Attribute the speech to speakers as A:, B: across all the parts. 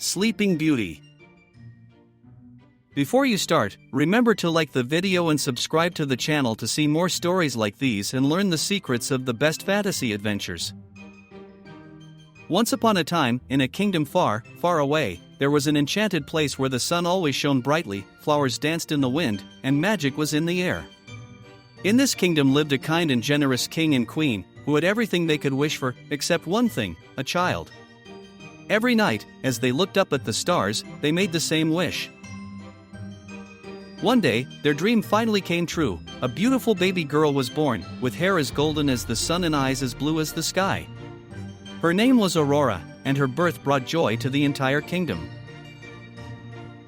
A: Sleeping Beauty. Before you start, remember to like the video and subscribe to the channel to see more stories like these and learn the secrets of the best fantasy adventures. Once upon a time, in a kingdom far, far away, there was an enchanted place where the sun always shone brightly, flowers danced in the wind, and magic was in the air. In this kingdom lived a kind and generous king and queen, who had everything they could wish for, except one thing, a child. Every night, as they looked up at the stars, they made the same wish. One day, their dream finally came true. A beautiful baby girl was born, with hair as golden as the sun and eyes as blue as the sky. Her name was Aurora, and her birth brought joy to the entire kingdom.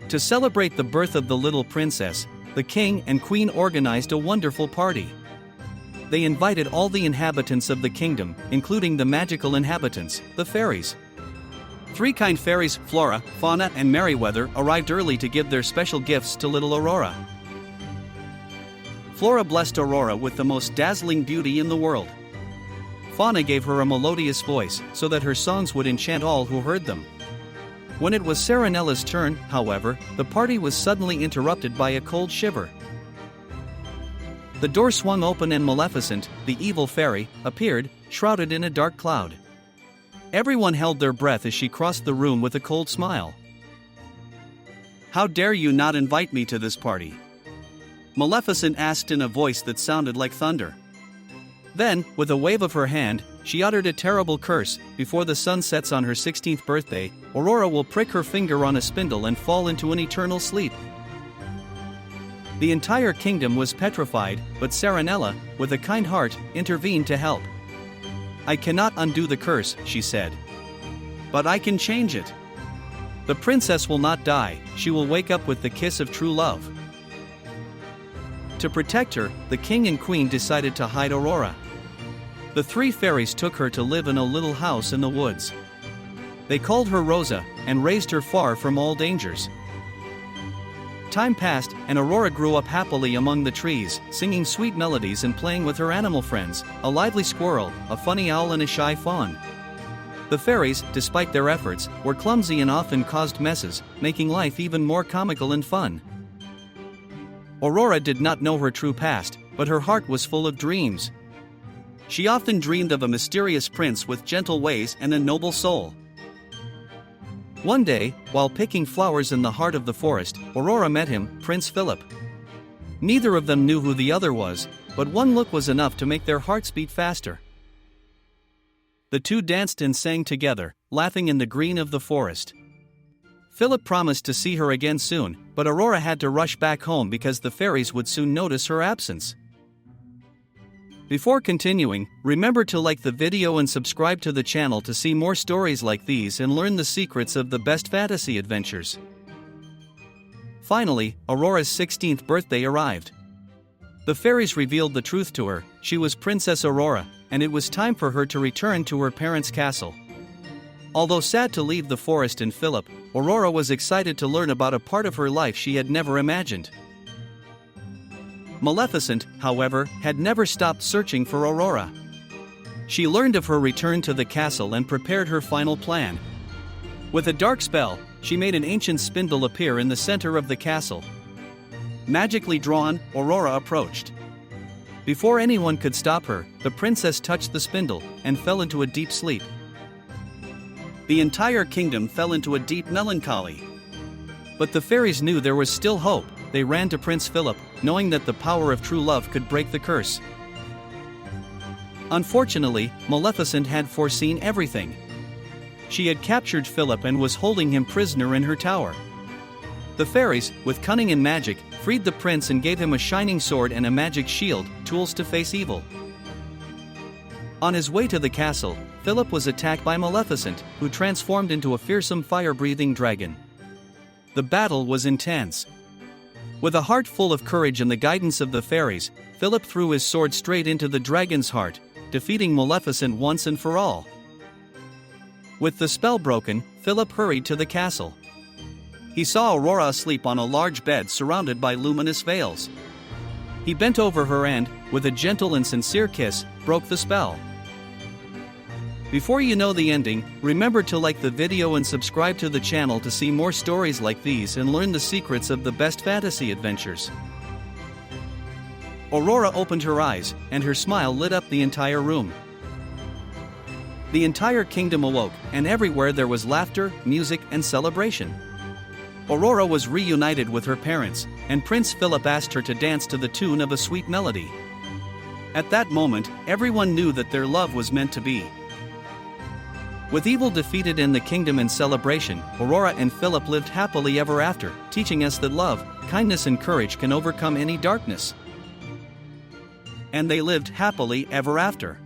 A: To celebrate the birth of the little princess, the king and queen organized a wonderful party. They invited all the inhabitants of the kingdom, including the magical inhabitants, the fairies. 3 kind fairies, Flora, Fauna, and Merryweather, arrived early to give their special gifts to little Aurora. Flora blessed Aurora with the most dazzling beauty in the world. Fauna gave her a melodious voice, so that her songs would enchant all who heard them. When it was Saranella's turn, however, the party was suddenly interrupted by a cold shiver. The door swung open and Maleficent, the evil fairy, appeared, shrouded in a dark cloud. Everyone held their breath as she crossed the room with a cold smile. "How dare you not invite me to this party?" Maleficent asked in a voice that sounded like thunder. Then, with a wave of her hand, she uttered a terrible curse. "Before the sun sets on her 16th birthday, Aurora will prick her finger on a spindle and fall into an eternal sleep." The entire kingdom was petrified, but Saranella, with a kind heart, intervened to help. "I cannot undo the curse," she said. "But I can change it. The princess will not die, she will wake up with the kiss of true love." To protect her, the king and queen decided to hide Aurora. The 3 fairies took her to live in a little house in the woods. They called her Rosa, and raised her far from all dangers. Time passed, and Aurora grew up happily among the trees, singing sweet melodies and playing with her animal friends, a lively squirrel, a funny owl and a shy fawn. The fairies, despite their efforts, were clumsy and often caused messes, making life even more comical and fun. Aurora did not know her true past, but her heart was full of dreams. She often dreamed of a mysterious prince with gentle ways and a noble soul. One day, while picking flowers in the heart of the forest, Aurora met him, Prince Philip. Neither of them knew who the other was, but one look was enough to make their hearts beat faster. The two danced and sang together, laughing in the green of the forest. Philip promised to see her again soon, but Aurora had to rush back home because the fairies would soon notice her absence. Before continuing, remember to like the video and subscribe to the channel to see more stories like these and learn the secrets of the best fantasy adventures. Finally, Aurora's 16th birthday arrived. The fairies revealed the truth to her: she was Princess Aurora, and it was time for her to return to her parents' castle. Although sad to leave the forest and Philip, Aurora was excited to learn about a part of her life she had never imagined. Maleficent, however, had never stopped searching for Aurora. She learned of her return to the castle and prepared her final plan. With a dark spell, she made an ancient spindle appear in the center of the castle. Magically drawn, Aurora approached. Before anyone could stop her, the princess touched the spindle and fell into a deep sleep. The entire kingdom fell into a deep melancholy. But the fairies knew there was still hope. They ran to Prince Philip, knowing that the power of true love could break the curse. Unfortunately, Maleficent had foreseen everything. She had captured Philip and was holding him prisoner in her tower. The fairies, with cunning and magic, freed the prince and gave him a shining sword and a magic shield, tools to face evil. On his way to the castle, Philip was attacked by Maleficent, who transformed into a fearsome fire-breathing dragon. The battle was intense. With a heart full of courage and the guidance of the fairies, Philip threw his sword straight into the dragon's heart, defeating Maleficent once and for all. With the spell broken, Philip hurried to the castle. He saw Aurora asleep on a large bed surrounded by luminous veils. He bent over her and, with a gentle and sincere kiss, broke the spell. Before you know the ending, remember to like the video and subscribe to the channel to see more stories like these and learn the secrets of the best fantasy adventures. Aurora opened her eyes, and her smile lit up the entire room. The entire kingdom awoke, and everywhere there was laughter, music, and celebration. Aurora was reunited with her parents, and Prince Philip asked her to dance to the tune of a sweet melody. At that moment, everyone knew that their love was meant to be. With evil defeated in the kingdom and celebration, Aurora and Philip lived happily ever after, teaching us that love, kindness and courage can overcome any darkness. And they lived happily ever after.